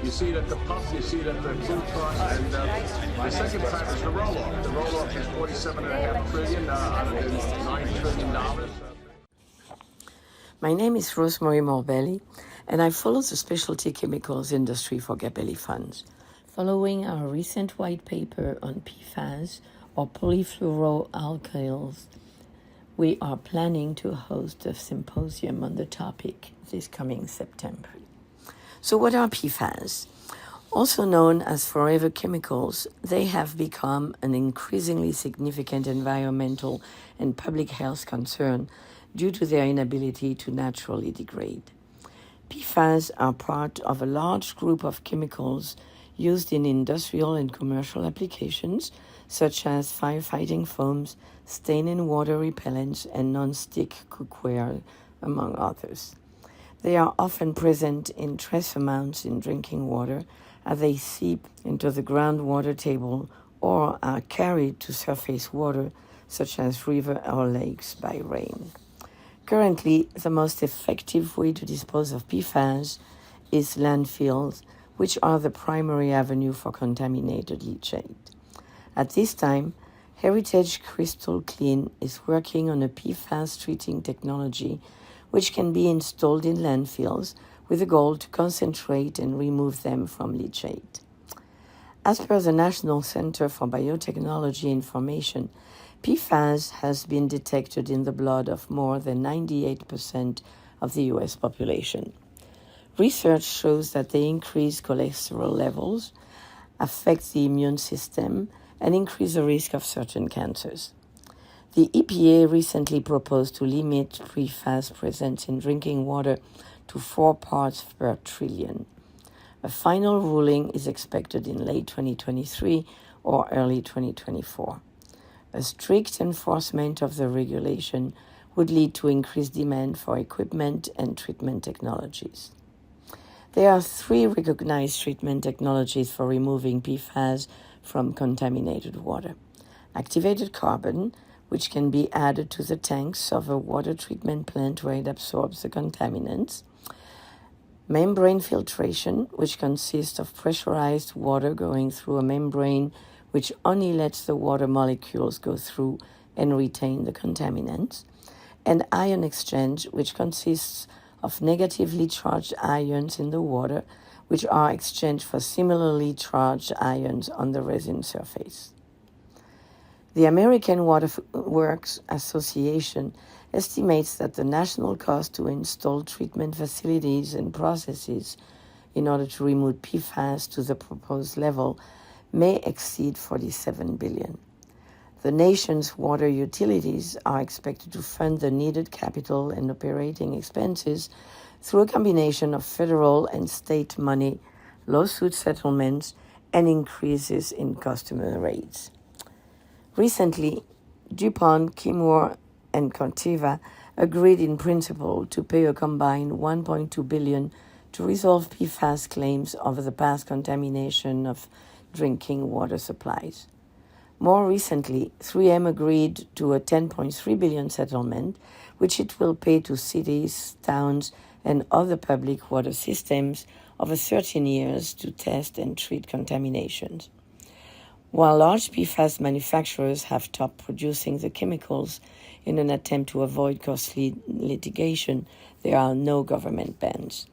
You see it at the pump, you see it at the food cost, and the second time is the roll-off. The roll-off is $47.5 trillion out of the $9 trillion. My name is Rosemarie Morbelli, and I follow the specialty chemicals industry for Gabelli Funds. Following our recent white paper on PFAS, or Polyfluoroalkyls, we are planning to host a symposium on the topic this coming September. So what are PFAS? Also known as forever chemicals, they have become an increasingly significant environmental and public health concern due to their inability to naturally degrade. PFAS are part of a large group of chemicals used in industrial and commercial applications, such as firefighting foams, stain and water repellents, and non-stick cookware, among others. They are often present in trace amounts in drinking water as they seep into the groundwater table or are carried to surface water, such as rivers or lakes, by rain. Currently, the most effective way to dispose of PFAS is landfills, which are the primary avenue for contaminated leachate. At this time, Heritage Crystal Clean is working on a PFAS treating technology which can be installed in landfills with a goal to concentrate and remove them from leachate. As per the National Center for Biotechnology Information, PFAS has been detected in the blood of more than 98% of the U.S. population. Research shows that they increase cholesterol levels, affect the immune system, and increase the risk of certain cancers. The EPA recently proposed to limit PFAS presence in drinking water to 4 parts per trillion. A final ruling is expected in late 2023 or early 2024. A strict enforcement of the regulation would lead to increased demand for equipment and treatment technologies. There are 3 recognized treatment technologies for removing PFAS from contaminated water. Activated carbon, which can be added to the tanks of a water treatment plant where it absorbs the contaminants. Membrane filtration, which consists of pressurized water going through a membrane which only lets the water molecules go through and retain the contaminants. And ion exchange, which consists of negatively charged ions in the water, which are exchanged for similarly charged ions on the resin surface. The American Water Works Association estimates that the national cost to install treatment facilities and processes in order to remove PFAS to the proposed level may exceed $47 billion. The nation's water utilities are expected to fund the needed capital and operating expenses through a combination of federal and state money, lawsuit settlements, and increases in customer rates. Recently, DuPont, Chemours, and Corteva agreed in principle to pay a combined $1.2 billion to resolve PFAS claims over the past contamination of drinking water supplies. More recently, 3M agreed to a $10.3 billion settlement, which it will pay to cities, towns, and other public water systems over 13 years to test and treat contaminations. While large PFAS manufacturers have stopped producing the chemicals in an attempt to avoid costly litigation, there are no government bans.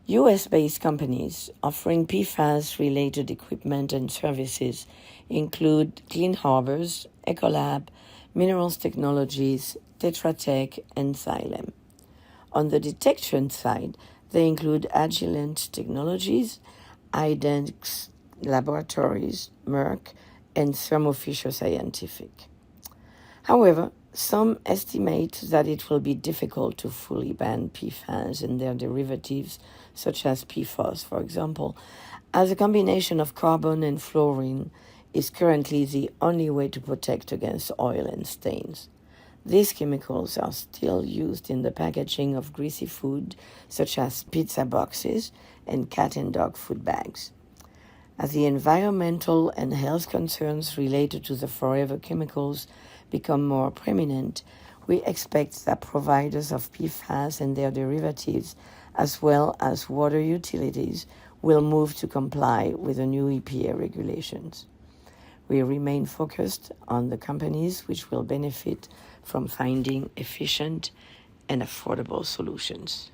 U.S.-based companies offering PFAS-related equipment and services include Clean Harbors, Ecolab, Minerals Technologies, Tetra Tech, and Xylem. On the detection side, they include Agilent Technologies, IDEX Laboratories, Merck, and Thermo Fisher Scientific. However, some estimate that it will be difficult to fully ban PFAS and their derivatives, such as PFAS, for example, as a combination of carbon and fluorine is currently the only way to protect against oil and stains. These chemicals are still used in the packaging of greasy food, such as pizza boxes and cat and dog food bags. As the environmental and health concerns related to the forever chemicals become more prominent, we expect that providers of PFAS and their derivatives, as well as water utilities, will move to comply with the new EPA regulations. We remain focused on the companies which will benefit from finding efficient and affordable solutions.